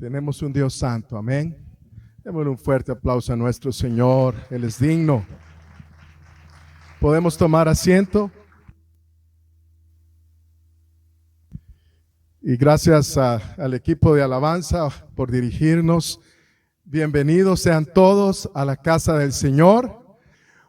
Tenemos un Dios santo, amén. Démosle un fuerte aplauso a nuestro Señor, Él es digno. ¿Podemos tomar asiento? Y gracias al equipo de alabanza por dirigirnos. Bienvenidos sean todos a la casa del Señor.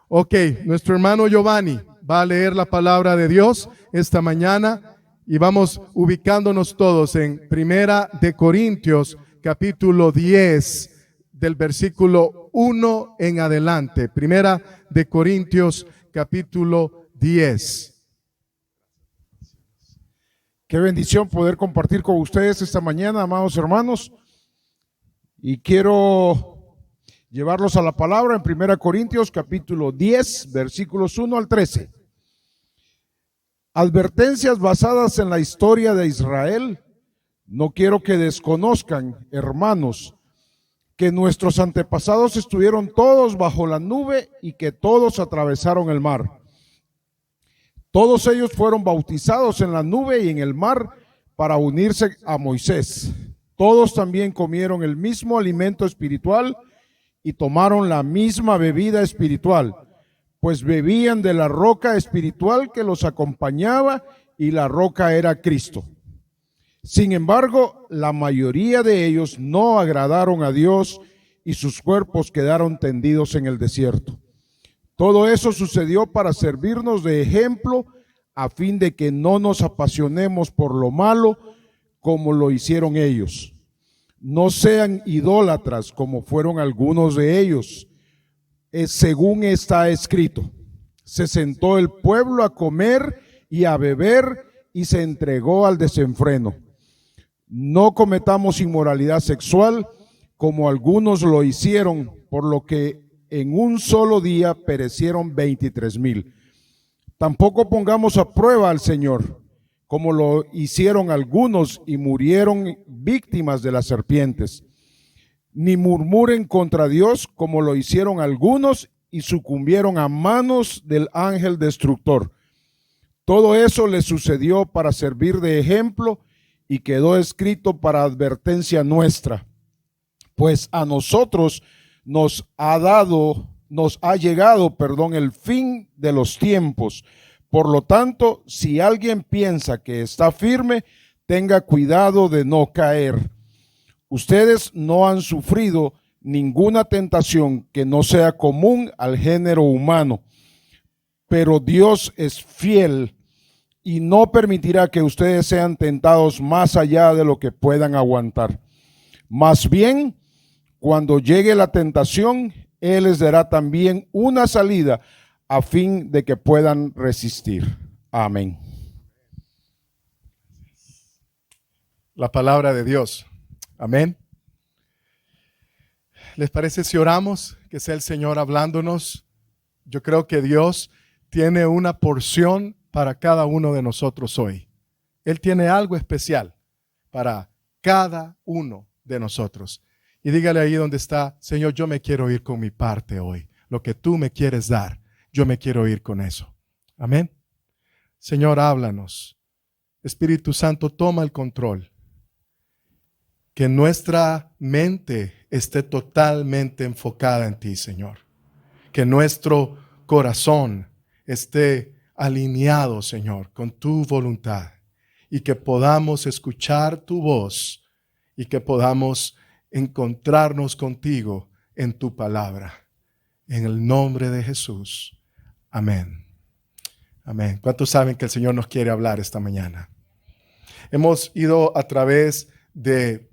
Ok, nuestro hermano Giovanni va a leer la palabra de Dios esta mañana y vamos ubicándonos todos en Primera de Corintios, capítulo 10, del versículo 1 en adelante. Primera de Corintios, capítulo 10. Qué bendición poder compartir con ustedes esta mañana, amados hermanos. Y quiero llevarlos a la palabra en 1 Corintios capítulo 10, versículos 1 al 13. Advertencias basadas en la historia de Israel. No quiero que desconozcan, hermanos, que nuestros antepasados estuvieron todos bajo la nube y que todos atravesaron el mar. Todos ellos fueron bautizados en la nube y en el mar para unirse a Moisés. Todos también comieron el mismo alimento espiritual y tomaron la misma bebida espiritual, pues bebían de la roca espiritual que los acompañaba y la roca era Cristo. Sin embargo, la mayoría de ellos no agradaron a Dios y sus cuerpos quedaron tendidos en el desierto. Todo eso sucedió para servirnos de ejemplo a fin de que no nos apasionemos por lo malo como lo hicieron ellos. No sean idólatras como fueron algunos de ellos. Según está escrito, se sentó el pueblo a comer y a beber y se entregó al desenfreno. No cometamos inmoralidad sexual como algunos lo hicieron, por lo que en un solo día perecieron 23,000. Tampoco pongamos a prueba al Señor, como lo hicieron algunos y murieron víctimas de las serpientes. Ni murmuren contra Dios, como lo hicieron algunos y sucumbieron a manos del ángel destructor. Todo eso les sucedió para servir de ejemplo y quedó escrito para advertencia nuestra. Pues a nosotros nos ha llegado el fin de los tiempos. Por lo tanto, si alguien piensa que está firme, tenga cuidado de no caer. Ustedes no han sufrido ninguna tentación que no sea común al género humano, pero Dios es fiel y no permitirá que ustedes sean tentados más allá de lo que puedan aguantar. Más bien, cuando llegue la tentación, Él les dará también una salida a fin de que puedan resistir. Amén. La palabra de Dios. Amén. ¿Les parece si oramos? Que sea el Señor hablándonos. Yo creo que Dios tiene una porción para cada uno de nosotros hoy. Él tiene algo especial para cada uno de nosotros. Y dígale ahí donde está: Señor, yo me quiero ir con mi parte hoy. Lo que tú me quieres dar, yo me quiero ir con eso. Amén. Señor, háblanos. Espíritu Santo, toma el control. Que nuestra mente esté totalmente enfocada en ti, Señor. Que nuestro corazón esté alineado, Señor, con tu voluntad. Y que podamos escuchar tu voz y que podamos encontrarnos contigo en tu palabra. En el nombre de Jesús. Amén. Amén. ¿Cuántos saben que el Señor nos quiere hablar esta mañana? Hemos ido a través de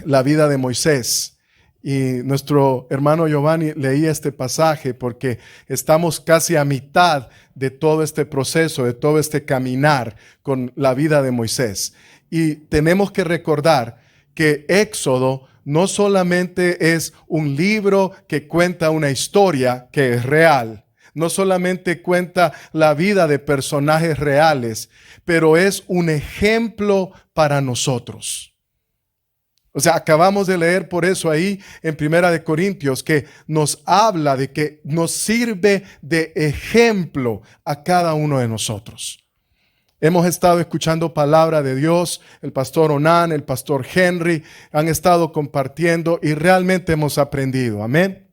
la vida de Moisés y nuestro hermano Giovanni leía este pasaje porque estamos casi a mitad de todo este proceso, de todo este caminar con la vida de Moisés. Y tenemos que recordar que Éxodo no solamente es un libro que cuenta una historia que es real, no solamente cuenta la vida de personajes reales, pero es un ejemplo para nosotros. O sea, acabamos de leer por eso ahí en Primera de Corintios que nos habla de que nos sirve de ejemplo a cada uno de nosotros. Hemos estado escuchando palabra de Dios, el pastor Onan, el pastor Henry, han estado compartiendo y realmente hemos aprendido. Amén.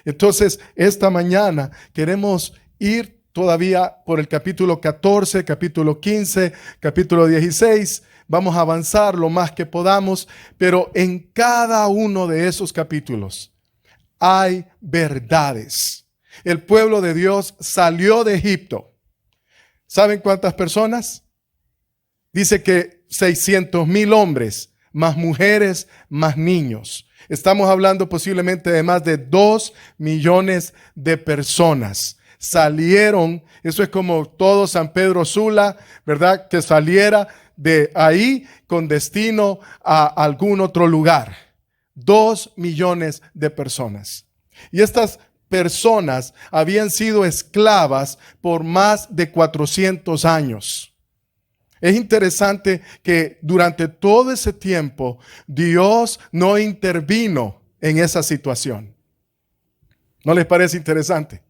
Entonces, esta mañana queremos ir todavía por el capítulo 14, capítulo 15, capítulo 16. Vamos a avanzar lo más que podamos, pero en cada uno de esos capítulos hay verdades. El pueblo de Dios salió de Egipto. ¿Saben cuántas personas? Dice que 600,000 hombres, más mujeres, más niños. Estamos hablando posiblemente de más de 2 millones de personas. Salieron, eso es como todo San Pedro Sula, ¿verdad? Que saliera de ahí con destino a algún otro lugar. 2 millones de personas. Y estas personas habían sido esclavas por más de 400 años. Es interesante que durante todo ese tiempo Dios no intervino en esa situación. ¿No les parece interesante?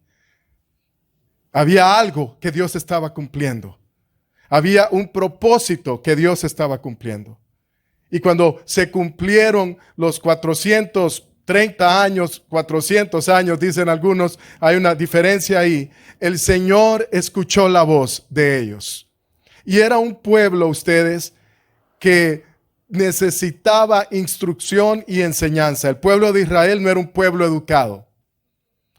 Había algo que Dios estaba cumpliendo. Había un propósito que Dios estaba cumpliendo. Y cuando se cumplieron los 430 años, 400 años, dicen algunos, hay una diferencia ahí. El Señor escuchó la voz de ellos. Y era un pueblo, ustedes, que necesitaba instrucción y enseñanza. El pueblo de Israel no era un pueblo educado.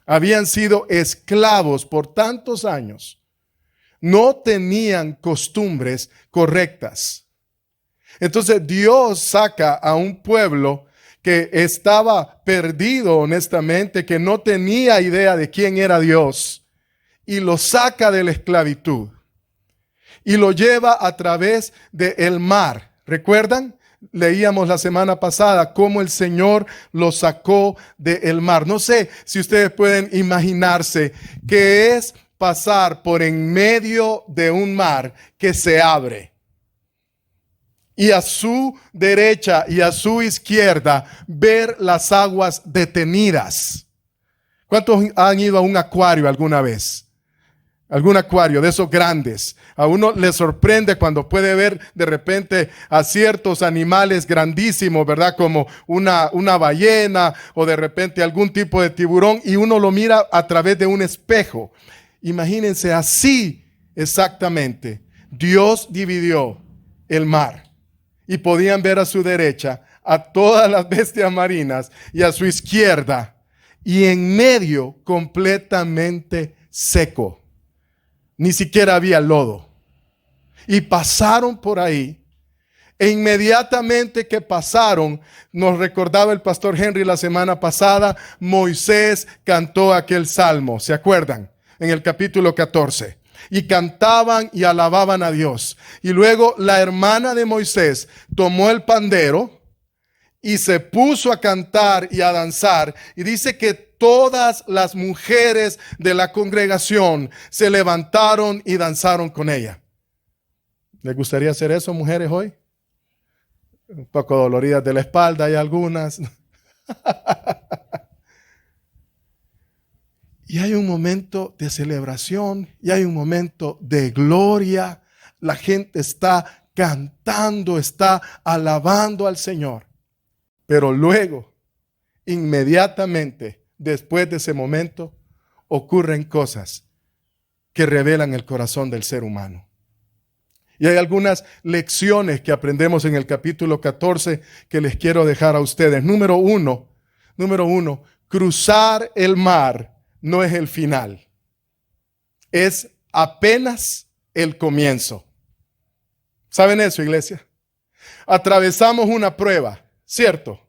Habían sido esclavos por tantos años. No tenían costumbres correctas. Entonces Dios saca a un pueblo que estaba perdido honestamente, que no tenía idea de quién era Dios, y lo saca de la esclavitud y lo lleva a través del mar. ¿Recuerdan? Leíamos la semana pasada cómo el Señor lo sacó del mar. No sé si ustedes pueden imaginarse qué es pasar por en medio de un mar que se abre. Y a su derecha y a su izquierda ver las aguas detenidas. ¿Cuántos han ido a un acuario alguna vez? Algún acuario de esos grandes. A uno le sorprende cuando puede ver de repente a ciertos animales grandísimos, ¿verdad? Como una ballena o de repente algún tipo de tiburón, y uno lo mira a través de un espejo. Imagínense así exactamente. Dios dividió el mar y podían ver a su derecha a todas las bestias marinas y a su izquierda, y en medio completamente seco. Ni siquiera había lodo. Y pasaron por ahí. E inmediatamente que pasaron, nos recordaba el pastor Henry la semana pasada, Moisés cantó aquel salmo. ¿Se acuerdan? En el capítulo 14. Y cantaban y alababan a Dios. Y luego la hermana de Moisés tomó el pandero y se puso a cantar y a danzar. Y dice que todas las mujeres de la congregación se levantaron y danzaron con ella. ¿Les gustaría hacer eso, mujeres, hoy? Un poco doloridas de la espalda, hay algunas. Y hay un momento de celebración y hay un momento de gloria. La gente está cantando, está alabando al Señor. Pero luego, inmediatamente, después de ese momento, ocurren cosas que revelan el corazón del ser humano. Y hay algunas lecciones que aprendemos en el capítulo 14 que les quiero dejar a ustedes. Número uno, cruzar el mar no es el final. Es apenas el comienzo. ¿Saben eso, iglesia? Atravesamos una prueba, ¿cierto?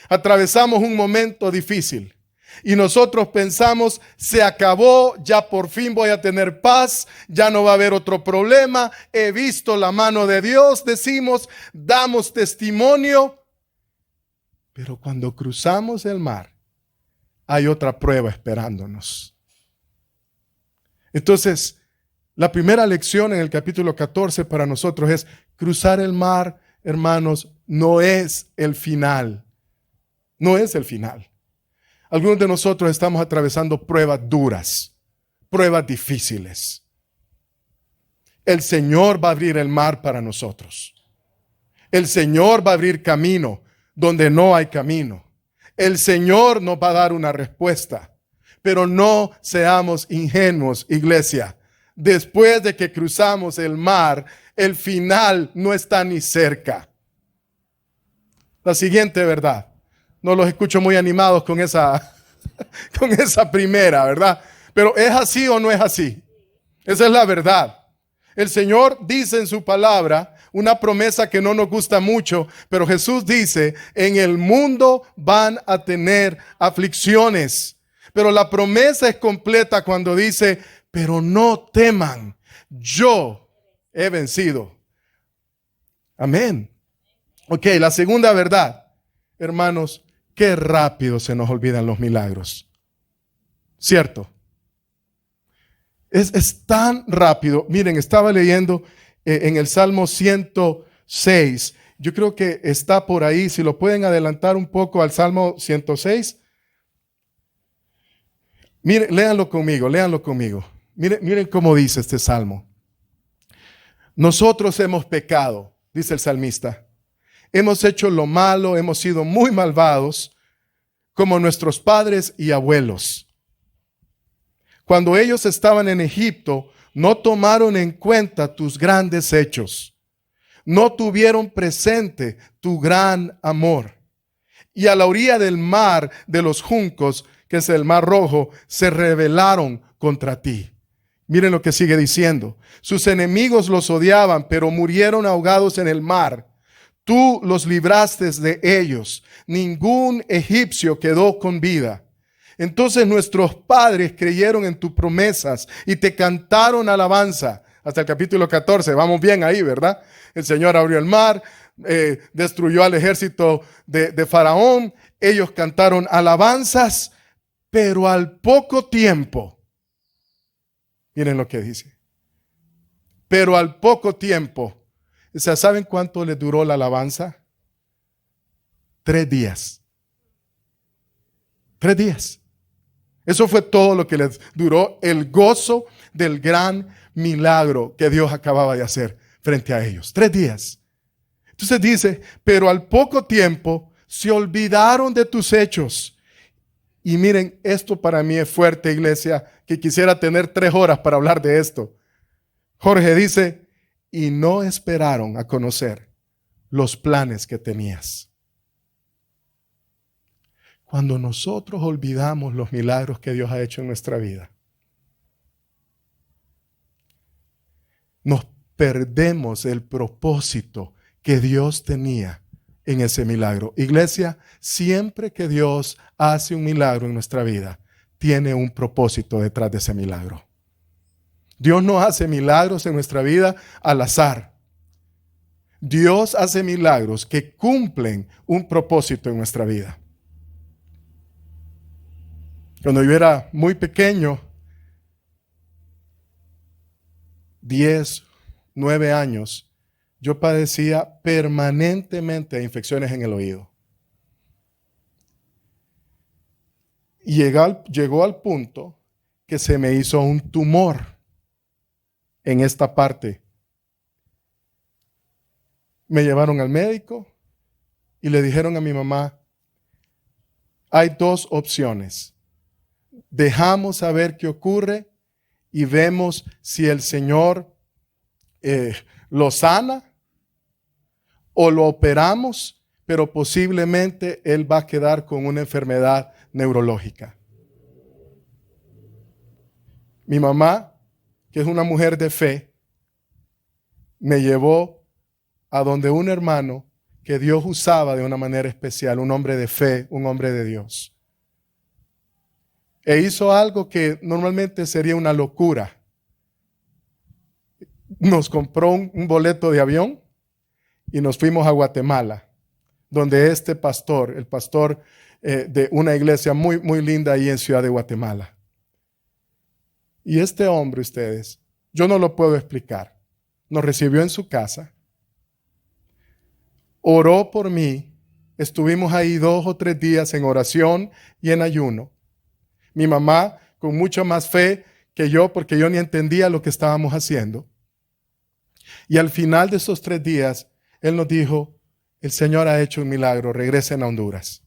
Atravesamos un momento difícil. Y nosotros pensamos, se acabó, ya por fin voy a tener paz, ya no va a haber otro problema, he visto la mano de Dios, decimos, damos testimonio. Pero cuando cruzamos el mar, hay otra prueba esperándonos. Entonces, la primera lección en el capítulo 14 para nosotros es, cruzar el mar, hermanos, no es el final. No es el final. Algunos de nosotros estamos atravesando pruebas duras, pruebas difíciles. El Señor va a abrir el mar para nosotros. El Señor va a abrir camino donde no hay camino. El Señor nos va a dar una respuesta. Pero no seamos ingenuos, iglesia. Después de que cruzamos el mar, el final no está ni cerca. La siguiente verdad. No los escucho muy animados con esa primera, ¿verdad? Pero ¿es así o no es así? Esa es la verdad. El Señor dice en su palabra una promesa que no nos gusta mucho, pero Jesús dice, en el mundo van a tener aflicciones. Pero la promesa es completa cuando dice, pero no teman, yo he vencido. Amén. Ok, la segunda verdad, hermanos, qué rápido se nos olvidan los milagros. ¿Cierto? Es tan rápido. Miren, estaba leyendo en el Salmo 106. Yo creo que está por ahí. Si lo pueden adelantar un poco al Salmo 106. Miren, léanlo conmigo. Miren cómo dice este Salmo. Nosotros hemos pecado, dice el salmista. Hemos hecho lo malo, hemos sido muy malvados, como nuestros padres y abuelos. Cuando ellos estaban en Egipto, no tomaron en cuenta tus grandes hechos. No tuvieron presente tu gran amor. Y a la orilla del mar de los juncos, que es el mar Rojo, se rebelaron contra ti. Miren lo que sigue diciendo. Sus enemigos los odiaban, pero murieron ahogados en el mar. Tú los libraste de ellos. Ningún egipcio quedó con vida. Entonces nuestros padres creyeron en tus promesas y te cantaron alabanza. Hasta el capítulo 14, vamos bien ahí, ¿verdad? El Señor abrió el mar, destruyó al ejército de Faraón. Ellos cantaron alabanzas, pero al poco tiempo, miren lo que dice, pero al poco tiempo, o sea, ¿saben cuánto les duró la alabanza? 3 días. 3 días. Eso fue todo lo que les duró el gozo del gran milagro que Dios acababa de hacer frente a ellos. 3 días. Entonces dice, pero al poco tiempo se olvidaron de tus hechos. Y miren, esto para mí es fuerte, iglesia, que quisiera tener 3 horas para hablar de esto. Jorge dice, y no esperaron a conocer los planes que tenías. Cuando nosotros olvidamos los milagros que Dios ha hecho en nuestra vida, nos perdemos el propósito que Dios tenía en ese milagro. Iglesia, siempre que Dios hace un milagro en nuestra vida, tiene un propósito detrás de ese milagro. Dios no hace milagros en nuestra vida al azar. Dios hace milagros que cumplen un propósito en nuestra vida. Cuando yo era muy pequeño, 10, 9 años, yo padecía permanentemente de infecciones en el oído. Y llegó al punto que se me hizo un tumor en esta parte. Me llevaron al médico y le dijeron a mi mamá, hay 2 opciones. Dejamos a ver qué ocurre y vemos si el Señor lo sana o lo operamos, pero posiblemente él va a quedar con una enfermedad neurológica. Mi mamá, que es una mujer de fe, me llevó a donde un hermano que Dios usaba de una manera especial, un hombre de fe, un hombre de Dios. E hizo algo que normalmente sería una locura. Nos compró un boleto de avión y nos fuimos a Guatemala, donde este pastor, el pastor de una iglesia muy, muy linda ahí en Ciudad de Guatemala. Y este hombre, ustedes, yo no lo puedo explicar. Nos recibió en su casa, oró por mí, estuvimos ahí 2 o 3 días en oración y en ayuno. Mi mamá, con mucha más fe que yo, porque yo ni entendía lo que estábamos haciendo. Y al final de esos 3 días, Él nos dijo, el Señor ha hecho un milagro, regresen a Honduras.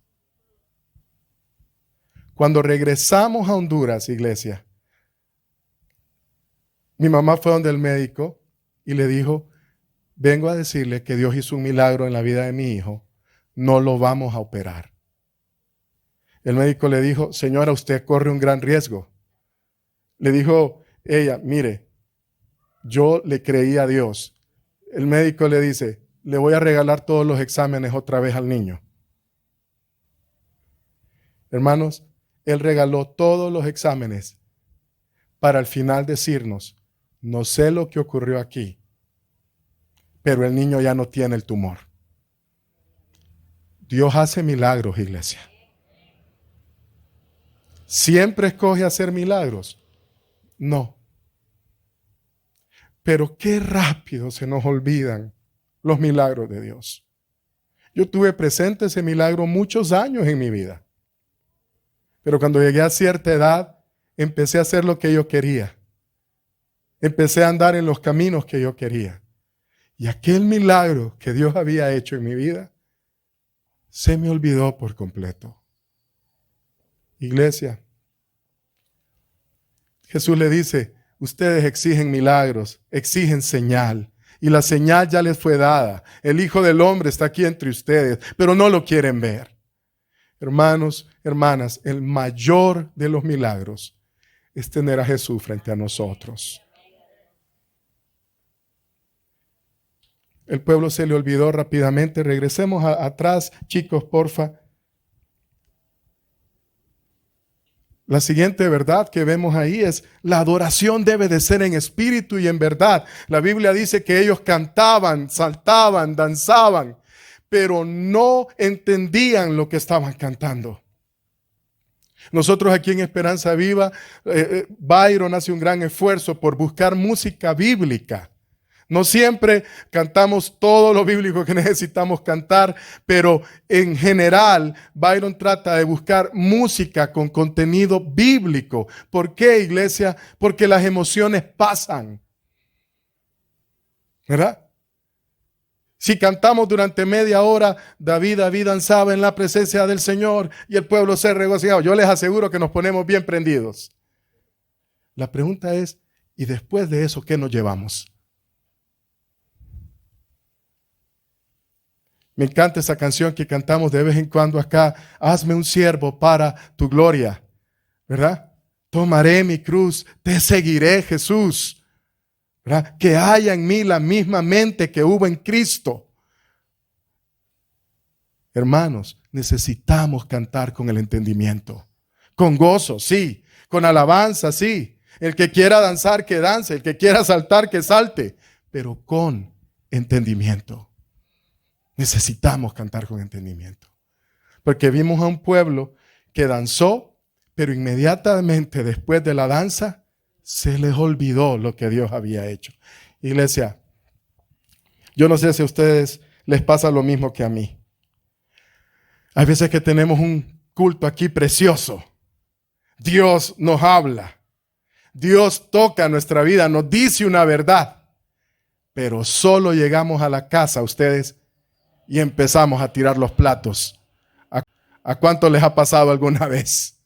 Cuando regresamos a Honduras, iglesia, mi mamá fue donde el médico y le dijo, vengo a decirle que Dios hizo un milagro en la vida de mi hijo, no lo vamos a operar. El médico le dijo, señora, usted corre un gran riesgo. Le dijo ella, mire, yo le creí a Dios. El médico le dice, le voy a regalar todos los exámenes otra vez al niño. Hermanos, Él regaló todos los exámenes para al final decirnos, no sé lo que ocurrió aquí, pero el niño ya no tiene el tumor. Dios hace milagros, iglesia. ¿Siempre escoge hacer milagros? No. Pero qué rápido se nos olvidan los milagros de Dios. Yo tuve presente ese milagro muchos años en mi vida. Pero cuando llegué a cierta edad, empecé a hacer lo que yo quería. Empecé a andar en los caminos que yo quería. Y aquel milagro que Dios había hecho en mi vida, se me olvidó por completo. Iglesia, Jesús le dice, ustedes exigen milagros, exigen señal. Y la señal ya les fue dada. El Hijo del Hombre está aquí entre ustedes, pero no lo quieren ver. Hermanos, hermanas, el mayor de los milagros es tener a Jesús frente a nosotros. El pueblo se le olvidó rápidamente. Regresemos atrás, chicos, porfa. La siguiente verdad que vemos ahí es la adoración debe de ser en espíritu y en verdad. La Biblia dice que ellos cantaban, saltaban, danzaban, pero no entendían lo que estaban cantando. Nosotros aquí en Esperanza Viva, Byron hace un gran esfuerzo por buscar música bíblica. No siempre cantamos todo lo bíblico que necesitamos cantar, pero en general Byron trata de buscar música con contenido bíblico. ¿Por qué, iglesia? Porque las emociones pasan. ¿Verdad? Si cantamos durante media hora, David danzaba en la presencia del Señor y el pueblo se regocijaba. Yo les aseguro que nos ponemos bien prendidos. La pregunta es, ¿y después de eso qué nos llevamos? Me encanta esa canción que cantamos de vez en cuando acá. Hazme un siervo para tu gloria. ¿Verdad? Tomaré mi cruz, te seguiré, Jesús. ¿Verdad? Que haya en mí la misma mente que hubo en Cristo. Hermanos, necesitamos cantar con el entendimiento. Con gozo, sí. Con alabanza, sí. El que quiera danzar, que dance. El que quiera saltar, que salte. Pero con entendimiento. Necesitamos cantar con entendimiento. Porque vimos a un pueblo que danzó, pero inmediatamente después de la danza, se les olvidó lo que Dios había hecho. Iglesia, yo no sé si a ustedes les pasa lo mismo que a mí. Hay veces que tenemos un culto aquí precioso. Dios nos habla. Dios toca nuestra vida, nos dice una verdad. Pero solo llegamos a la casa, ustedes, y empezamos a tirar los platos. ¿A cuánto les ha pasado alguna vez?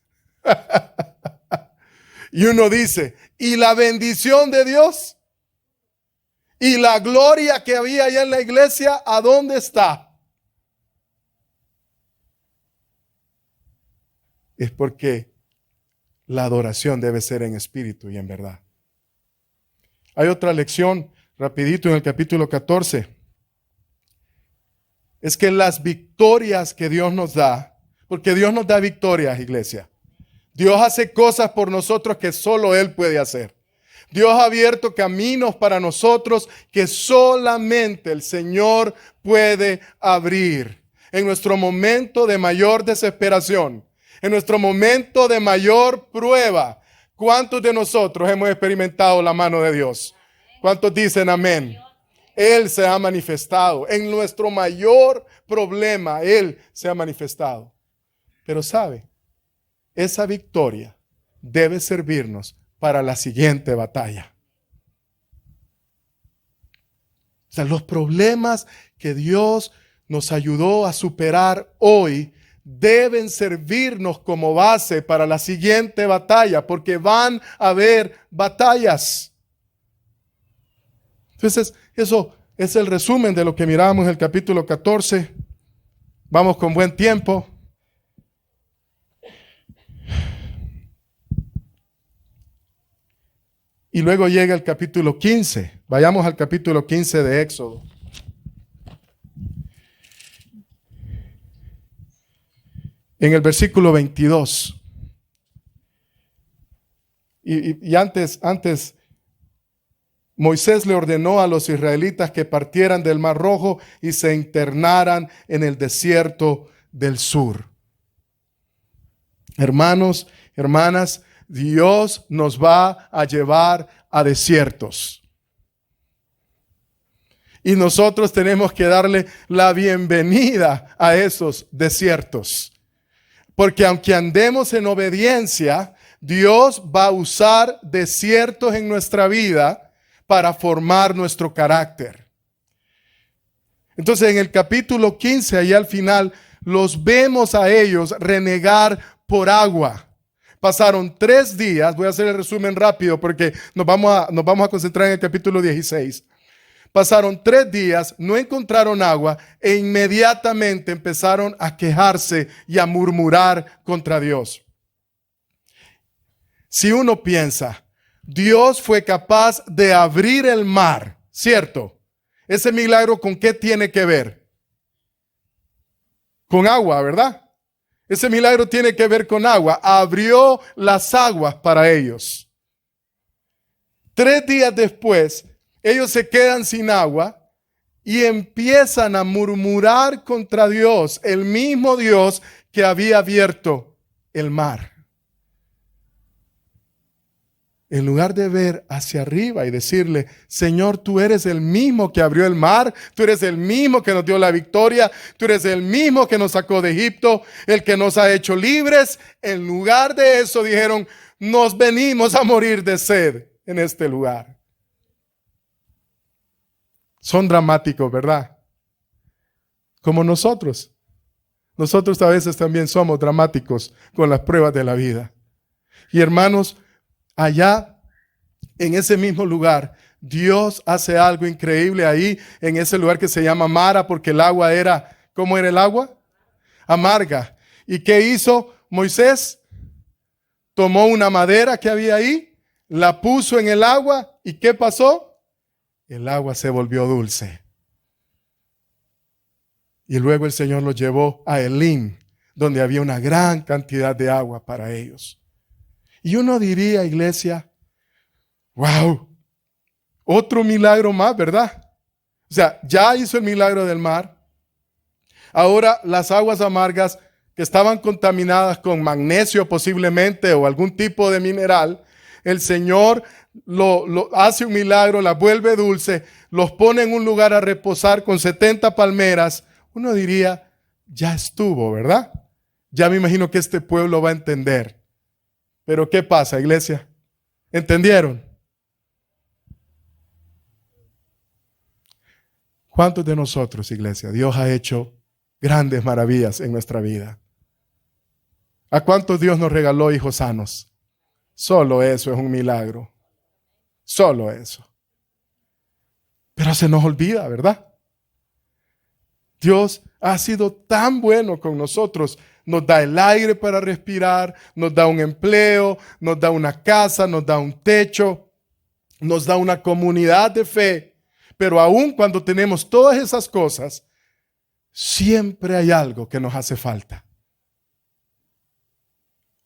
Y uno dice, ¿y la bendición de Dios? ¿Y la gloria que había allá en la iglesia? ¿A dónde está? Es porque la adoración debe ser en espíritu y en verdad. Hay otra lección, rapidito, en el capítulo 14. Es que las victorias que Dios nos da, porque Dios nos da victorias, iglesia. Dios hace cosas por nosotros que solo Él puede hacer. Dios ha abierto caminos para nosotros que solamente el Señor puede abrir. En nuestro momento de mayor desesperación, en nuestro momento de mayor prueba, ¿cuántos de nosotros hemos experimentado la mano de Dios? ¿Cuántos dicen amén? Él se ha manifestado. En nuestro mayor problema, Él se ha manifestado. Pero ¿sabe? Esa victoria debe servirnos para la siguiente batalla. sea, los problemas que Dios nos ayudó a superar hoy deben servirnos como base para la siguiente batalla, porque van a haber batallas. Entonces, eso es el resumen de lo que miramos en el capítulo 14. Vamos con buen tiempo. Y luego llega el capítulo 15. Vayamos al capítulo 15 de Éxodo. En el versículo 22. Y antes, Moisés le ordenó a los israelitas que partieran del Mar Rojo y se internaran en el desierto del sur. Hermanos, hermanas, Dios nos va a llevar a desiertos. Y nosotros tenemos que darle la bienvenida a esos desiertos. Porque aunque andemos en obediencia, Dios va a usar desiertos en nuestra vida para formar nuestro carácter. Entonces en el capítulo 15, ahí al final, los vemos a ellos renegar por agua. Pasaron 3 días, voy a hacer el resumen rápido porque nos vamos a concentrar en el capítulo 16. Pasaron 3 días, no encontraron agua e inmediatamente empezaron a quejarse y a murmurar contra Dios. Si uno piensa, Dios fue capaz de abrir el mar, ¿cierto? Ese milagro, ¿con qué tiene que ver? Con agua, ¿verdad? Ese milagro tiene que ver con agua. Abrió las aguas para ellos. 3 días después, ellos se quedan sin agua y empiezan a murmurar contra Dios, el mismo Dios que había abierto el mar. En lugar de ver hacia arriba y decirle, Señor, tú eres el mismo que abrió el mar, tú eres el mismo que nos dio la victoria, tú eres el mismo que nos sacó de Egipto, el que nos ha hecho libres. En lugar de eso dijeron, nos venimos a morir de sed en este lugar. Son dramáticos, ¿verdad? Como nosotros. Nosotros a veces también somos dramáticos con las pruebas de la vida. Y hermanos, allá, en ese mismo lugar, Dios hace algo increíble ahí, en ese lugar que se llama Mara, porque el agua era, ¿cómo era el agua? Amarga. ¿Y qué hizo Moisés? Tomó una madera que había ahí, la puso en el agua, ¿y qué pasó? El agua se volvió dulce. Y luego el Señor los llevó a Elim, donde había una gran cantidad de agua para ellos. Y uno diría, iglesia, wow, otro milagro más, ¿verdad? O sea, ya hizo el milagro del mar. Ahora las aguas amargas que estaban contaminadas con magnesio posiblemente o algún tipo de mineral, el Señor lo hace un milagro, las vuelve dulce, los pone en un lugar a reposar con 70 palmeras. Uno diría, ya estuvo, ¿verdad? Ya me imagino que este pueblo va a entender. Pero ¿qué pasa, iglesia? ¿Entendieron? ¿Cuántos de nosotros, iglesia, Dios ha hecho grandes maravillas en nuestra vida? ¿A cuántos Dios nos regaló hijos sanos? Solo eso es un milagro. Solo eso. Pero se nos olvida, ¿verdad? Dios ha sido tan bueno con nosotros. Nos da el aire para respirar, nos da un empleo, nos da una casa, nos da un techo, nos da una comunidad de fe. Pero aun cuando tenemos todas esas cosas, siempre hay algo que nos hace falta.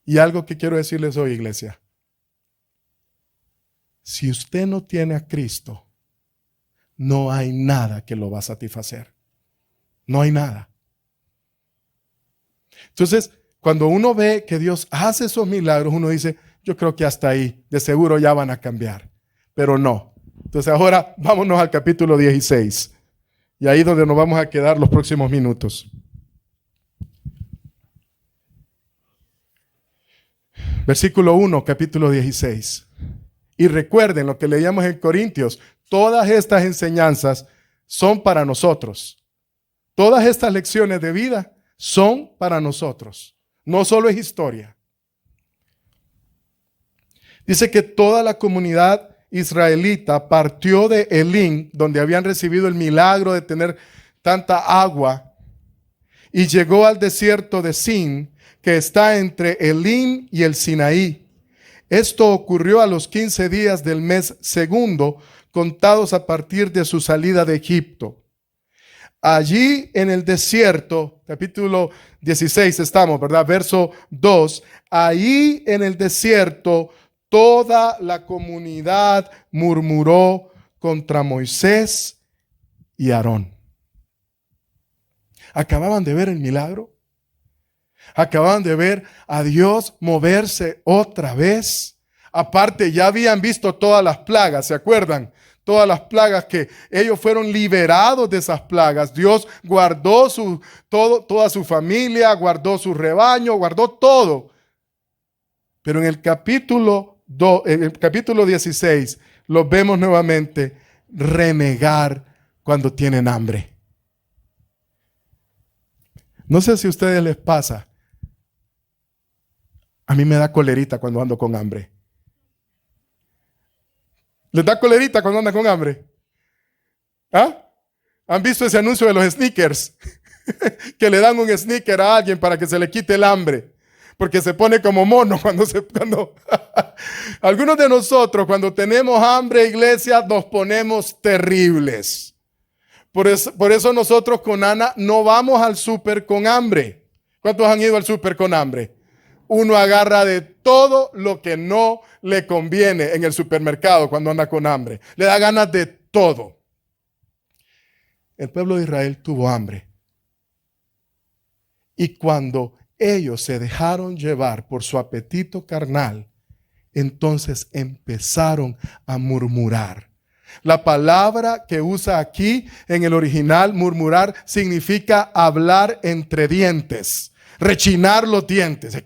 Y algo que quiero decirles hoy, iglesia. Si usted no tiene a Cristo, no hay nada que lo va a satisfacer. No hay nada. Entonces, cuando uno ve que Dios hace esos milagros, uno dice, yo creo que hasta ahí, de seguro ya van a cambiar. Pero no. Entonces ahora vámonos al capítulo 16. Y ahí es donde nos vamos a quedar los próximos minutos. Versículo 1, capítulo 16. Y recuerden lo que leíamos en Corintios, todas estas enseñanzas son para nosotros. Todas estas lecciones de vida son para nosotros. No solo es historia. Dice que toda la comunidad israelita partió de Elim, donde habían recibido el milagro de tener tanta agua, y llegó al desierto de Sin, que está entre Elim y el Sinaí. Esto ocurrió a los 15 días del mes segundo, contados a partir de su salida de Egipto. Allí en el desierto, capítulo 16 estamos, ¿verdad? Verso 2. Ahí en el desierto, toda la comunidad murmuró contra Moisés y Aarón. Acababan de ver el milagro. Acababan de ver a Dios moverse otra vez. Aparte, ya habían visto todas las plagas, ¿se acuerdan? Todas las plagas que ellos fueron liberados de esas plagas. Dios guardó toda su familia, guardó su rebaño, guardó todo. Pero en el capítulo 16 los vemos nuevamente renegar cuando tienen hambre. No sé si a ustedes les pasa. A mí me da colerita cuando ando con hambre. ¿Les da colerita cuando andan con hambre? ¿Ah? ¿Han visto ese anuncio de los sneakers? Que le dan un sneaker a alguien para que se le quite el hambre. Porque se pone como mono cuando Algunos de nosotros cuando tenemos hambre, iglesia, nos ponemos terribles. Por eso nosotros con Ana no vamos al súper con hambre. ¿Cuántos han ido al súper con hambre? Uno agarra de todo lo que no le conviene en el supermercado cuando anda con hambre. Le da ganas de todo. El pueblo de Israel tuvo hambre. Y cuando ellos se dejaron llevar por su apetito carnal, entonces empezaron a murmurar. La palabra que usa aquí en el original, murmurar, significa hablar entre dientes. Rechinar los dientes.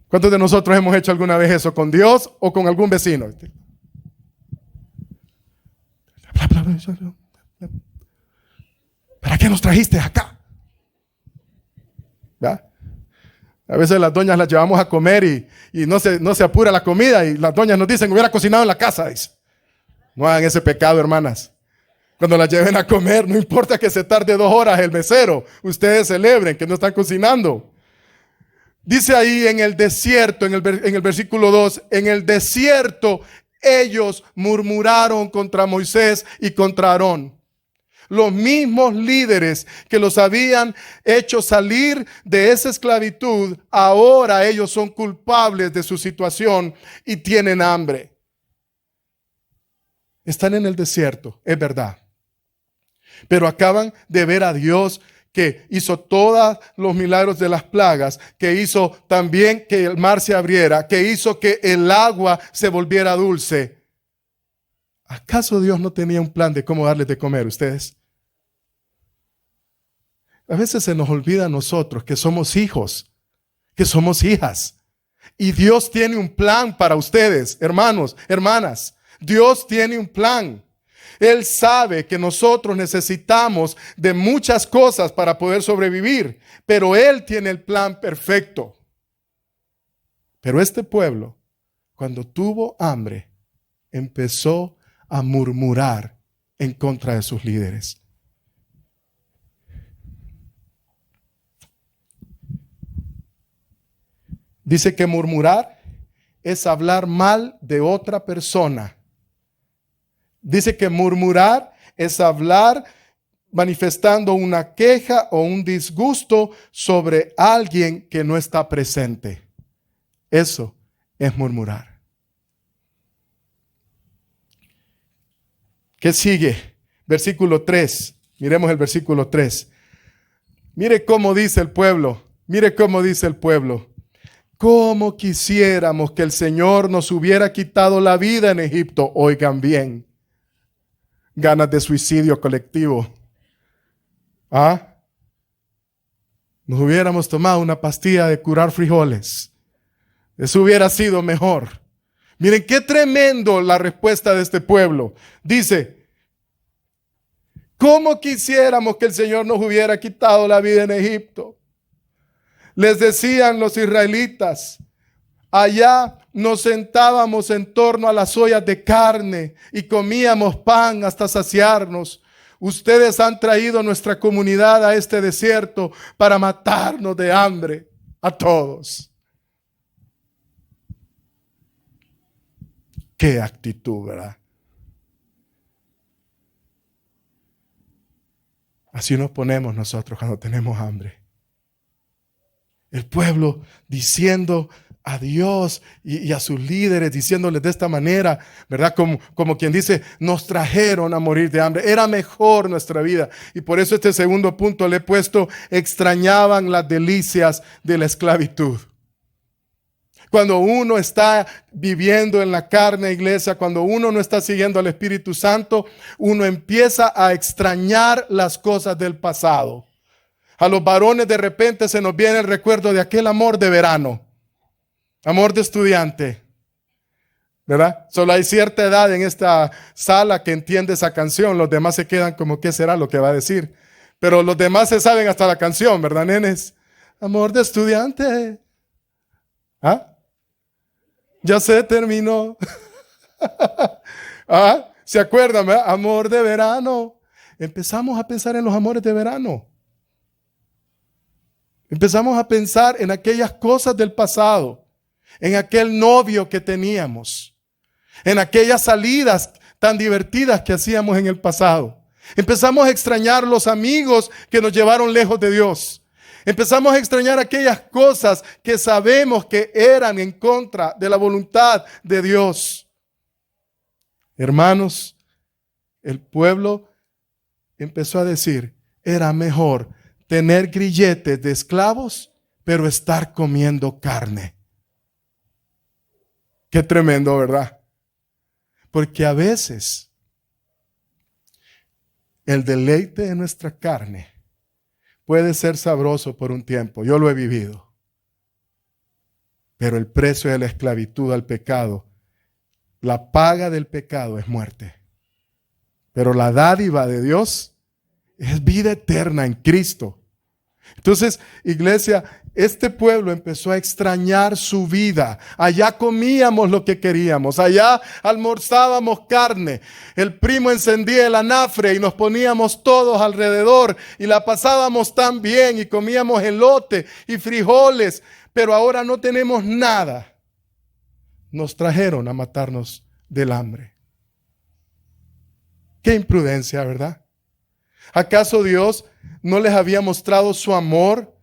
¿Cuántos de nosotros hemos hecho alguna vez eso con Dios o con algún vecino? ¿Para qué nos trajiste acá? ¿Ya? A veces las doñas las llevamos a comer y no se apura la comida y las doñas nos dicen, hubiera cocinado en la casa. Dice. No hagan ese pecado, hermanas. Cuando las lleven a comer, no importa que se tarde 2 horas el mesero, ustedes celebren que no están cocinando. Dice ahí en el desierto, en el versículo 2, en el desierto ellos murmuraron contra Moisés y contra Aarón. Los mismos líderes que los habían hecho salir de esa esclavitud, ahora ellos son culpables de su situación y tienen hambre. Están en el desierto, es verdad. Pero acaban de ver a Dios que hizo todos los milagros de las plagas, que hizo también que el mar se abriera, que hizo que el agua se volviera dulce. ¿Acaso Dios no tenía un plan de cómo darles de comer a ustedes? A veces se nos olvida a nosotros que somos hijos, que somos hijas. Y Dios tiene un plan para ustedes, hermanos, hermanas. Dios tiene un plan. Él sabe que nosotros necesitamos de muchas cosas para poder sobrevivir, pero Él tiene el plan perfecto. Pero este pueblo, cuando tuvo hambre, empezó a murmurar en contra de sus líderes. Dice que murmurar es hablar mal de otra persona. Dice que murmurar es hablar manifestando una queja o un disgusto sobre alguien que no está presente. Eso es murmurar. ¿Qué sigue? Versículo 3. Miremos el versículo 3. Mire cómo dice el pueblo. Mire cómo dice el pueblo. ¿Cómo quisiéramos que el Señor nos hubiera quitado la vida en Egipto? Oigan bien. Ganas de suicidio colectivo. ¿Ah? Nos hubiéramos tomado una pastilla de curar frijoles. Eso hubiera sido mejor. Miren qué tremendo la respuesta de este pueblo. Dice, ¿cómo quisiéramos que el Señor nos hubiera quitado la vida en Egipto? Les decían los israelitas, allá nos sentábamos en torno a las ollas de carne y comíamos pan hasta saciarnos. Ustedes han traído nuestra comunidad a este desierto para matarnos de hambre a todos. Qué actitud, ¿verdad? Así nos ponemos nosotros cuando tenemos hambre. El pueblo diciendo a Dios y a sus líderes, diciéndoles de esta manera, ¿verdad? Como quien dice, nos trajeron a morir de hambre. Era mejor nuestra vida. Y por eso este segundo punto le he puesto, extrañaban las delicias de la esclavitud. Cuando uno está viviendo en la carne, iglesia, cuando uno no está siguiendo al Espíritu Santo, uno empieza a extrañar las cosas del pasado. A los varones de repente se nos viene el recuerdo de aquel amor de verano, amor de estudiante, ¿verdad? Solo hay cierta edad en esta sala que entiende esa canción, los demás se quedan como, ¿qué será lo que va a decir? Pero los demás se saben hasta la canción, ¿verdad, nenes? Amor de estudiante. ¿Ah? Ya se terminó. ¿Ah? ¿Se acuerdan, verdad? Amor de verano. Empezamos a pensar en los amores de verano. Empezamos a pensar en aquellas cosas del pasado, en aquel novio que teníamos, en aquellas salidas tan divertidas que hacíamos en el pasado. Empezamos a extrañar los amigos que nos llevaron lejos de Dios. Empezamos a extrañar aquellas cosas que sabemos que eran en contra de la voluntad de Dios. Hermanos, el pueblo empezó a decir, era mejor tener grilletes de esclavos, pero estar comiendo carne. Qué tremendo, ¿verdad? Porque a veces el deleite de nuestra carne puede ser sabroso por un tiempo. Yo lo he vivido. Pero el precio de la esclavitud al pecado, la paga del pecado es muerte. Pero la dádiva de Dios es vida eterna en Cristo. Entonces, iglesia, este pueblo empezó a extrañar su vida. Allá comíamos lo que queríamos. Allá almorzábamos carne. El primo encendía el anafre y nos poníamos todos alrededor y la pasábamos tan bien y comíamos elote y frijoles. Pero ahora no tenemos nada. Nos trajeron a matarnos del hambre. Qué imprudencia, ¿verdad? ¿Acaso Dios no les había mostrado su amor?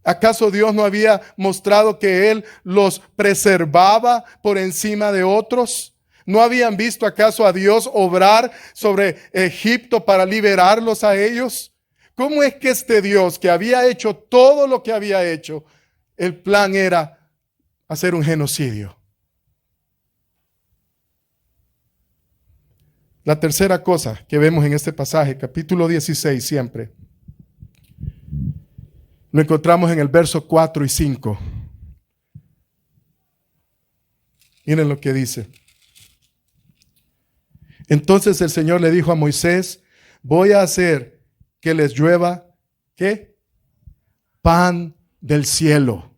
¿Acaso Dios no había mostrado que Él los preservaba por encima de otros? ¿No habían visto acaso a Dios obrar sobre Egipto para liberarlos a ellos? ¿Cómo es que este Dios que había hecho todo lo que había hecho, el plan era hacer un genocidio? La tercera cosa que vemos en este pasaje, capítulo 16 siempre, lo encontramos en el verso 4 y 5. Miren lo que dice. Entonces el Señor le dijo a Moisés, voy a hacer que les llueva, ¿qué? Pan del cielo.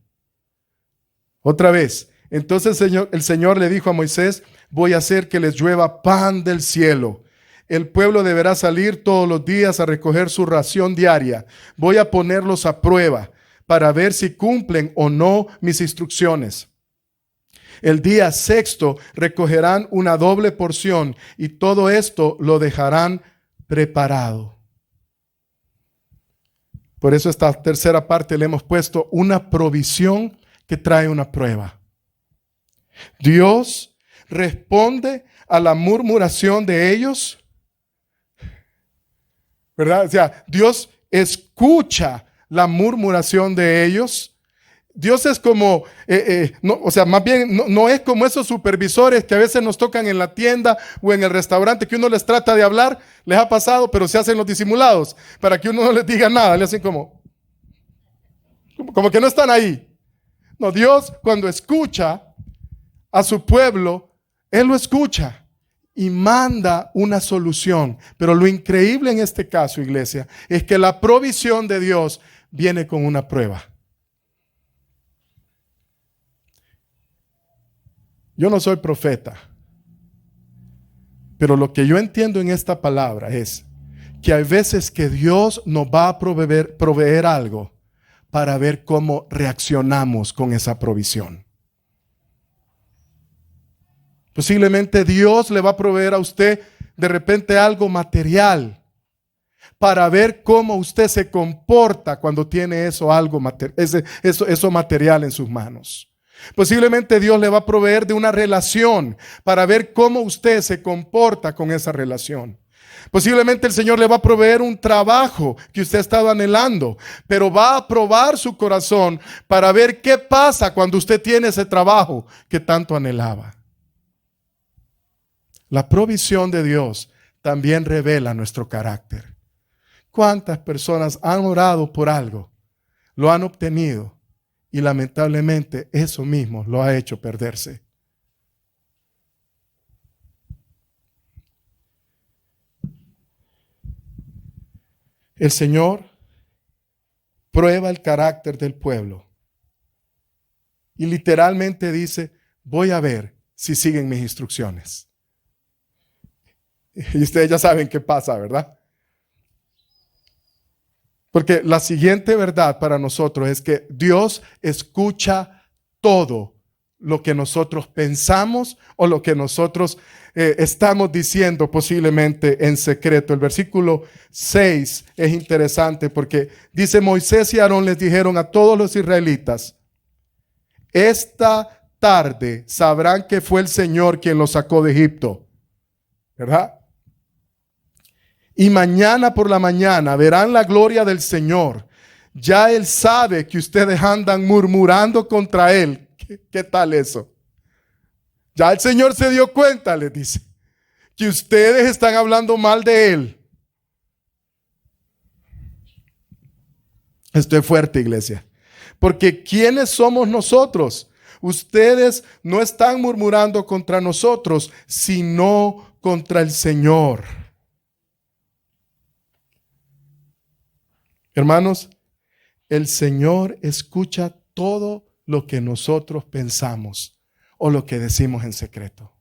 Otra vez. Entonces el Señor le dijo a Moisés, voy a hacer que les llueva pan del cielo. El pueblo deberá salir todos los días a recoger su ración diaria. Voy a ponerlos a prueba para ver si cumplen o no mis instrucciones. El día sexto recogerán una doble porción y todo esto lo dejarán preparado. Por eso esta tercera parte le hemos puesto una provisión que trae una prueba. Dios responde a la murmuración de ellos, ¿verdad? O sea, Dios escucha la murmuración de ellos. Dios es como, no, o sea, más bien no es como esos supervisores que a veces nos tocan en la tienda o en el restaurante que uno les trata de hablar, les ha pasado, pero se hacen los disimulados para que uno no les diga nada, le hacen como que no están ahí. No, Dios cuando escucha a su pueblo, Él lo escucha y manda una solución. Pero lo increíble en este caso, iglesia, es que la provisión de Dios viene con una prueba. Yo no soy profeta, pero lo que yo entiendo en esta palabra es que hay veces que Dios nos va a proveer algo para ver cómo reaccionamos con esa provisión. Posiblemente Dios le va a proveer a usted de repente algo material para ver cómo usted se comporta cuando tiene eso material en sus manos. Posiblemente Dios le va a proveer de una relación para ver cómo usted se comporta con esa relación. Posiblemente el Señor le va a proveer un trabajo que usted ha estado anhelando, pero va a probar su corazón para ver qué pasa cuando usted tiene ese trabajo que tanto anhelaba. La provisión de Dios también revela nuestro carácter. ¿Cuántas personas han orado por algo, lo han obtenido y lamentablemente eso mismo lo ha hecho perderse? El Señor prueba el carácter del pueblo y literalmente dice, voy a ver si siguen mis instrucciones. Y ustedes ya saben qué pasa, ¿verdad? Porque la siguiente verdad para nosotros es que Dios escucha todo lo que nosotros pensamos o lo que nosotros estamos diciendo posiblemente en secreto. El versículo 6 es interesante porque dice: Moisés y Aarón les dijeron a todos los israelitas: esta tarde sabrán que fue el Señor quien los sacó de Egipto, ¿verdad? Y mañana por la mañana verán la gloria del Señor. Ya Él sabe que ustedes andan murmurando contra Él. ¿Qué tal eso? Ya el Señor se dio cuenta, les dice, que ustedes están hablando mal de Él. Esto es fuerte, iglesia. Porque ¿quiénes somos nosotros? Ustedes no están murmurando contra nosotros, sino contra el Señor. Hermanos, el Señor escucha todo lo que nosotros pensamos o lo que decimos en secreto.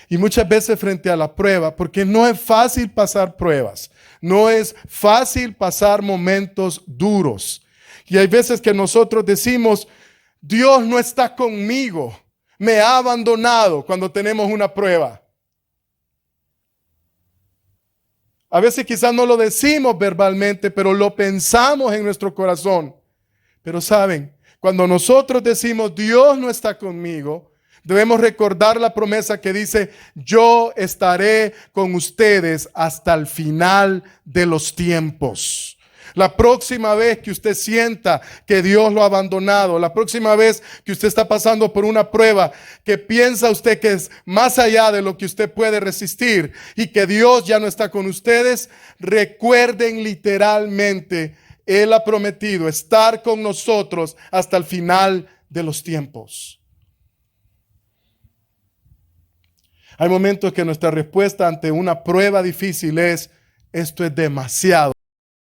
Y muchas veces frente a la prueba, porque no es fácil pasar pruebas, no es fácil pasar momentos duros. Y hay veces que nosotros decimos: Dios no está conmigo, me ha abandonado, cuando tenemos una prueba. A veces quizás no lo decimos verbalmente, pero lo pensamos en nuestro corazón. Pero saben, cuando nosotros decimos Dios no está conmigo, debemos recordar la promesa que dice: yo estaré con ustedes hasta el final de los tiempos. La próxima vez que usted sienta que Dios lo ha abandonado, la próxima vez que usted está pasando por una prueba que piensa usted que es más allá de lo que usted puede resistir y que Dios ya no está con ustedes, recuerden literalmente, Él ha prometido estar con nosotros hasta el final de los tiempos. Hay momentos que nuestra respuesta ante una prueba difícil es: esto es demasiado.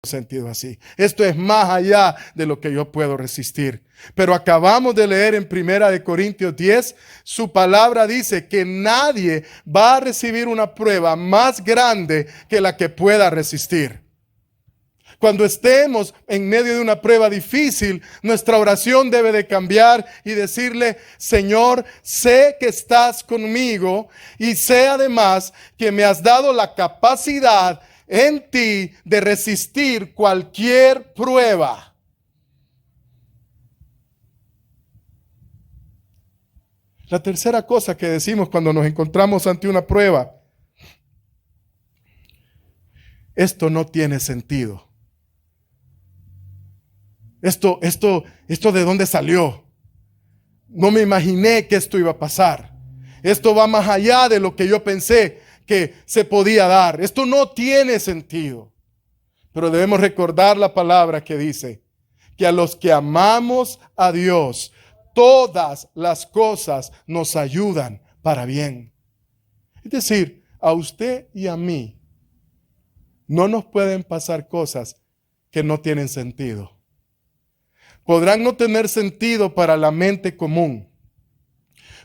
Sentido así. Esto es más allá de lo que yo puedo resistir. Pero acabamos de leer en 1 Corintios 10, su palabra dice que nadie va a recibir una prueba más grande que la que pueda resistir. Cuando estemos en medio de una prueba difícil, nuestra oración debe de cambiar y decirle: Señor, sé que estás conmigo y sé además que me has dado la capacidad en ti de resistir cualquier prueba. La tercera cosa que decimos cuando nos encontramos ante una prueba: esto no tiene sentido. Esto ¿de dónde salió? No me imaginé que esto iba a pasar. Esto va más allá de lo que yo pensé que se podía dar. Esto no tiene sentido. Pero debemos recordar la palabra que dice que a los que amamos a Dios, todas las cosas nos ayudan para bien. Es decir, a usted y a mí no nos pueden pasar cosas que no tienen sentido. Podrán no tener sentido para la mente común.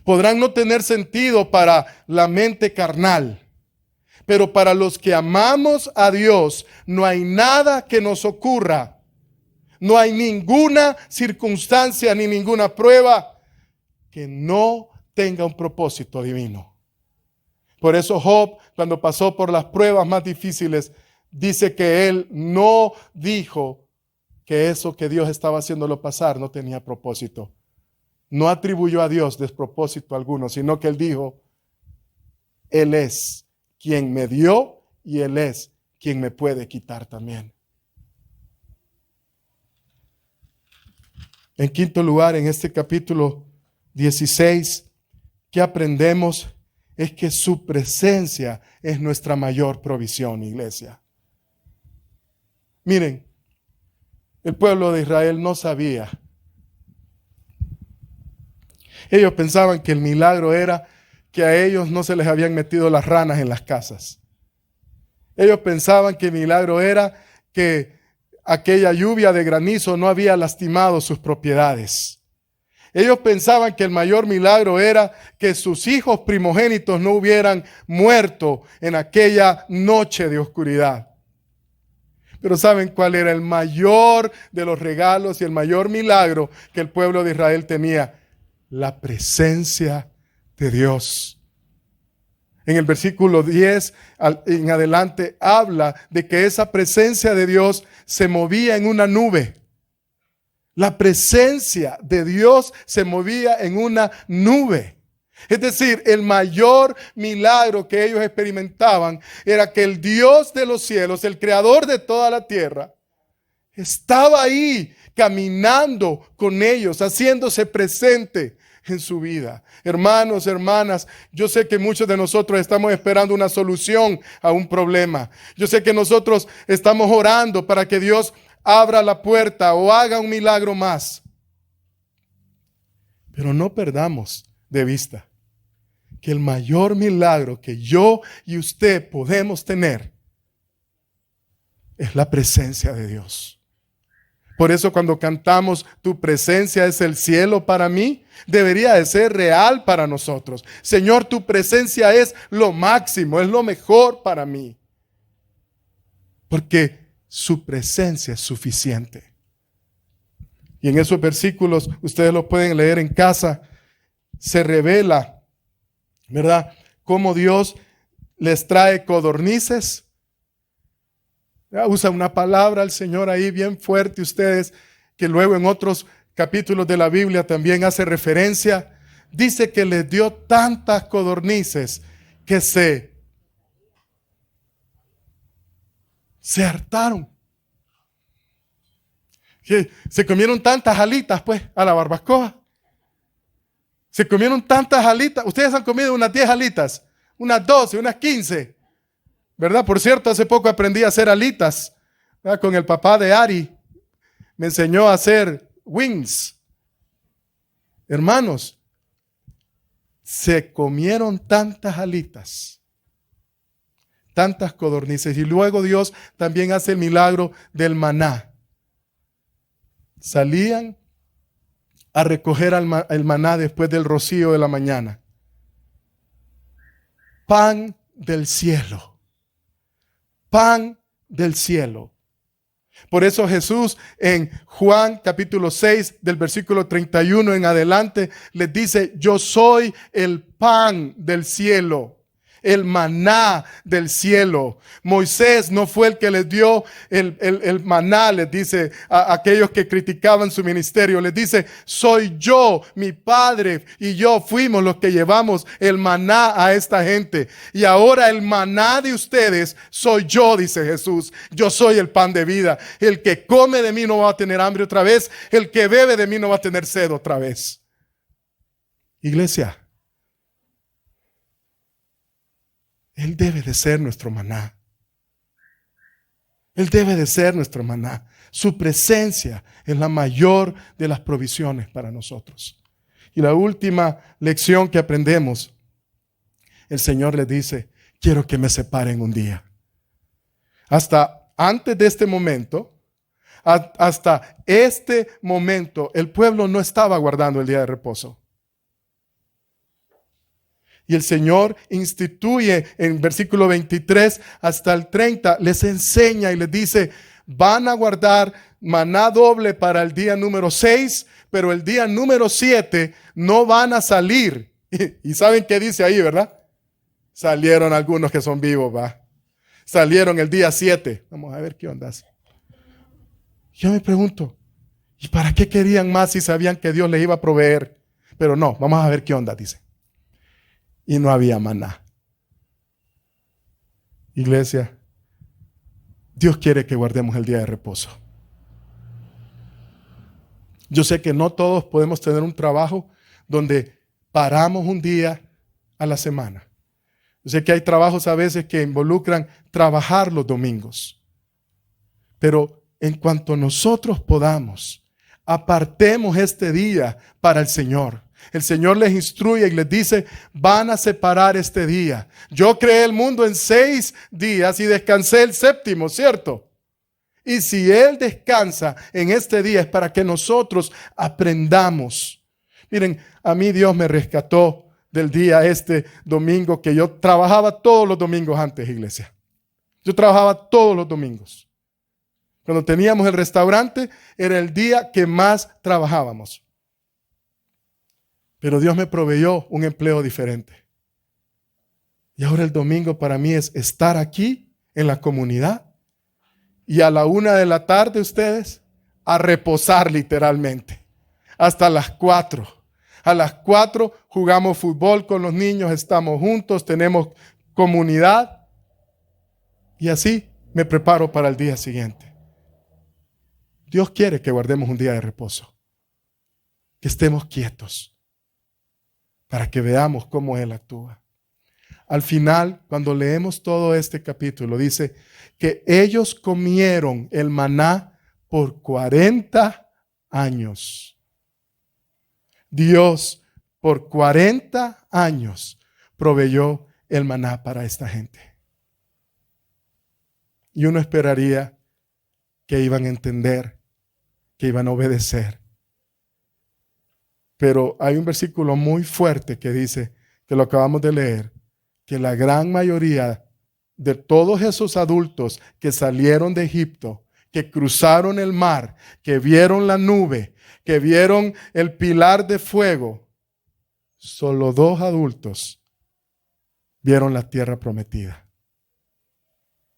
Podrán no tener sentido para la mente carnal. Pero para los que amamos a Dios, no hay nada que nos ocurra. No hay ninguna circunstancia ni ninguna prueba que no tenga un propósito divino. Por eso Job, cuando pasó por las pruebas más difíciles, dice que él no dijo que eso que Dios estaba haciéndolo pasar no tenía propósito. No atribuyó a Dios despropósito alguno, sino que él dijo, Él es quien me dio y Él es quien me puede quitar también. En quinto lugar, en este capítulo 16, ¿qué aprendemos? Es que su presencia es nuestra mayor provisión, iglesia. Miren, el pueblo de Israel no sabía. Ellos pensaban que el milagro era que a ellos no se les habían metido las ranas en las casas. Ellos pensaban que el milagro era que aquella lluvia de granizo no había lastimado sus propiedades. Ellos pensaban que el mayor milagro era que sus hijos primogénitos no hubieran muerto en aquella noche de oscuridad. Pero ¿saben cuál era el mayor de los regalos y el mayor milagro que el pueblo de Israel tenía? La presencia de Dios. En el versículo 10 en adelante habla de que esa presencia de Dios se movía en una nube. La presencia de Dios se movía en una nube. Es decir, el mayor milagro que ellos experimentaban era que el Dios de los cielos, el creador de toda la tierra, estaba ahí caminando con ellos, haciéndose presente en su vida. Hermanos, hermanas, yo sé que muchos de nosotros estamos esperando una solución a un problema. Yo sé que nosotros estamos orando para que Dios abra la puerta o haga un milagro más. Pero no perdamos de vista que el mayor milagro que yo y usted podemos tener es la presencia de Dios. Por eso cuando cantamos tu presencia es el cielo para mí, debería de ser real para nosotros. Señor, tu presencia es lo máximo, es lo mejor para mí. Porque su presencia es suficiente. Y en esos versículos, ustedes los pueden leer en casa, se revela, ¿verdad?, cómo Dios les trae codornices. Usa una palabra el Señor ahí bien fuerte, ustedes, que luego en otros capítulos de la Biblia también hace referencia. Dice que les dio tantas codornices que se hartaron. Que se comieron tantas alitas, pues, a la barbacoa. Se comieron tantas alitas. Ustedes han comido unas 10 alitas, unas 12, unas 15. ¿Verdad? Por cierto, hace poco aprendí a hacer alitas, ¿verdad? Con el papá de Ari. Me enseñó a hacer wings. Hermanos, se comieron tantas alitas, tantas codornices. Y luego Dios también hace el milagro del maná. Salían a recoger el maná después del rocío de la mañana. Pan del cielo. Pan del cielo. Por eso Jesús en Juan capítulo 6 del versículo 31 en adelante les dice, yo soy el pan del cielo, el maná del cielo. Moisés no fue el que les dio el maná, les dice a aquellos que criticaban su ministerio. Les dice, soy yo, mi Padre y yo fuimos los que llevamos el maná a esta gente. Y ahora el maná de ustedes soy yo, dice Jesús. Yo soy el pan de vida. El que come de mí no va a tener hambre otra vez. El que bebe de mí no va a tener sed otra vez. Iglesia, Él debe de ser nuestro maná. Él debe de ser nuestro maná. Su presencia es la mayor de las provisiones para nosotros. Y la última lección que aprendemos, el Señor les dice, quiero que me separen un día. Hasta antes de este momento, hasta este momento, el pueblo no estaba guardando el día de reposo. Y el Señor instituye en versículo 23 hasta el 30, les enseña y les dice, van a guardar maná doble para el día número 6, pero el día número 7 no van a salir. Y ¿saben qué dice ahí, verdad? Salieron algunos que son vivos, va. Salieron el día 7. Vamos a ver qué onda. Yo me pregunto, ¿y para qué querían más si sabían que Dios les iba a proveer? Pero no, vamos a ver qué onda, dice. Y no había maná. Iglesia, Dios quiere que guardemos el día de reposo. Yo sé que no todos podemos tener un trabajo donde paramos un día a la semana. Yo sé que hay trabajos a veces que involucran trabajar los domingos. Pero en cuanto nosotros podamos, apartemos este día para el Señor. El Señor les instruye y les dice, van a separar este día. Yo creé el mundo en 6 días y descansé el 7º, ¿cierto? Y si Él descansa en este día es para que nosotros aprendamos. Miren, a mí Dios me rescató del día este domingo que yo trabajaba todos los domingos antes, iglesia. Yo trabajaba todos los domingos. Cuando teníamos el restaurante era el día que más trabajábamos. Pero Dios me proveyó un empleo diferente. Y ahora el domingo para mí es estar aquí en la comunidad y a la 1 de la tarde ustedes a reposar literalmente hasta las 4. A las 4 jugamos fútbol con los niños, estamos juntos, tenemos comunidad y así me preparo para el día siguiente. Dios quiere que guardemos un día de reposo, que estemos quietos para que veamos cómo Él actúa. Al final, cuando leemos todo este capítulo, dice que ellos comieron el maná por 40 años. Dios por 40 años proveyó el maná para esta gente. Y uno esperaría que iban a entender, que iban a obedecer. Pero hay un versículo muy fuerte que dice, que lo acabamos de leer, que la gran mayoría de todos esos adultos que salieron de Egipto, que cruzaron el mar, que vieron la nube, que vieron el pilar de fuego, solo 2 adultos vieron la tierra prometida.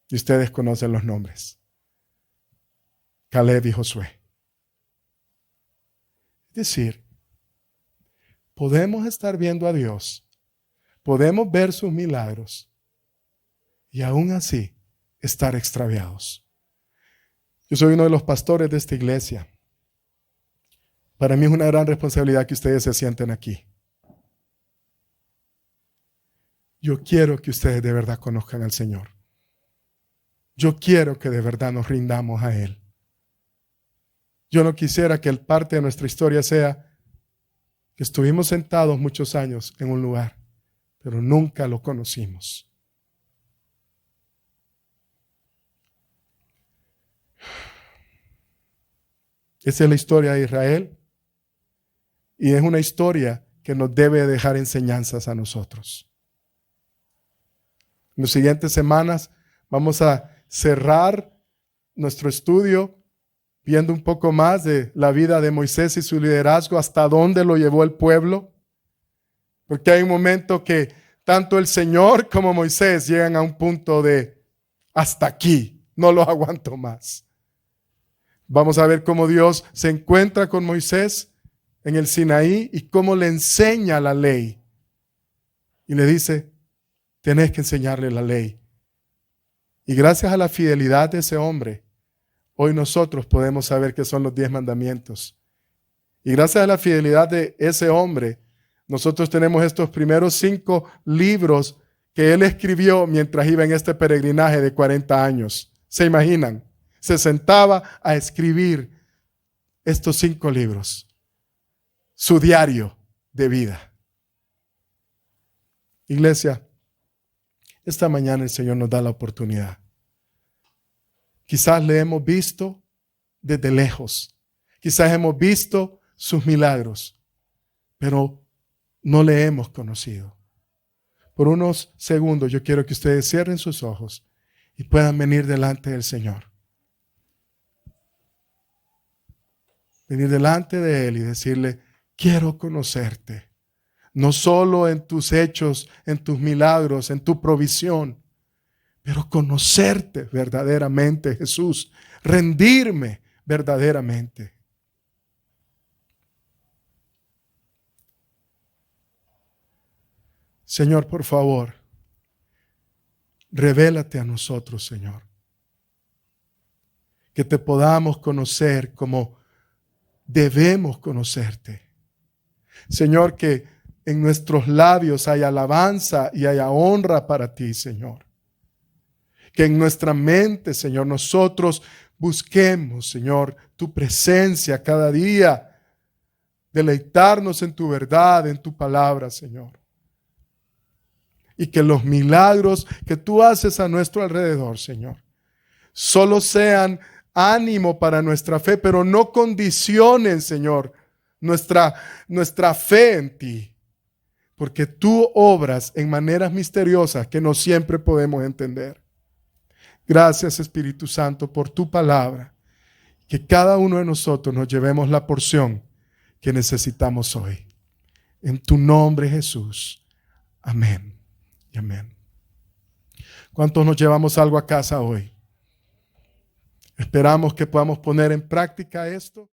Y ustedes conocen los nombres. Caleb y Josué. Es decir, podemos estar viendo a Dios, podemos ver sus milagros y aún así estar extraviados. Yo soy uno de los pastores de esta iglesia. Para mí es una gran responsabilidad que ustedes se sienten aquí. Yo quiero que ustedes de verdad conozcan al Señor. Yo quiero que de verdad nos rindamos a Él. Yo no quisiera que el parte de nuestra historia sea que estuvimos sentados muchos años en un lugar, pero nunca lo conocimos. Esa es la historia de Israel y es una historia que nos debe dejar enseñanzas a nosotros. En las siguientes semanas vamos a cerrar nuestro estudio viendo un poco más de la vida de Moisés y su liderazgo, hasta dónde lo llevó el pueblo. Porque hay un momento que tanto el Señor como Moisés llegan a un punto de hasta aquí, no lo aguanto más. Vamos a ver cómo Dios se encuentra con Moisés en el Sinaí y cómo le enseña la ley. Y le dice, tenés que enseñarle la ley. Y gracias a la fidelidad de ese hombre, hoy nosotros podemos saber qué son los 10 mandamientos. Y gracias a la fidelidad de ese hombre, nosotros tenemos estos primeros 5 libros que él escribió mientras iba en este peregrinaje de 40 años. ¿Se imaginan? Se sentaba a escribir estos 5 libros. Su diario de vida. Iglesia, esta mañana el Señor nos da la oportunidad. Quizás le hemos visto desde lejos. Quizás hemos visto sus milagros, pero no le hemos conocido. Por unos segundos yo quiero que ustedes cierren sus ojos y puedan venir delante del Señor. Venir delante de Él y decirle, quiero conocerte. No solo en tus hechos, en tus milagros, en tu provisión, pero conocerte verdaderamente, Jesús. Rendirme verdaderamente. Señor, por favor, revélate a nosotros, Señor. Que te podamos conocer como debemos conocerte. Señor, que en nuestros labios haya alabanza y haya honra para ti, Señor. Que en nuestra mente, Señor, nosotros busquemos, Señor, tu presencia cada día. Deleitarnos en tu verdad, en tu palabra, Señor. Y que los milagros que tú haces a nuestro alrededor, Señor, solo sean ánimo para nuestra fe, pero no condicionen, Señor, nuestra fe en ti. Porque tú obras en maneras misteriosas que no siempre podemos entender. Gracias, Espíritu Santo, por tu palabra. Que cada uno de nosotros nos llevemos la porción que necesitamos hoy. En tu nombre, Jesús. Amén. Y amén. ¿Cuántos nos llevamos algo a casa hoy? Esperamos que podamos poner en práctica esto.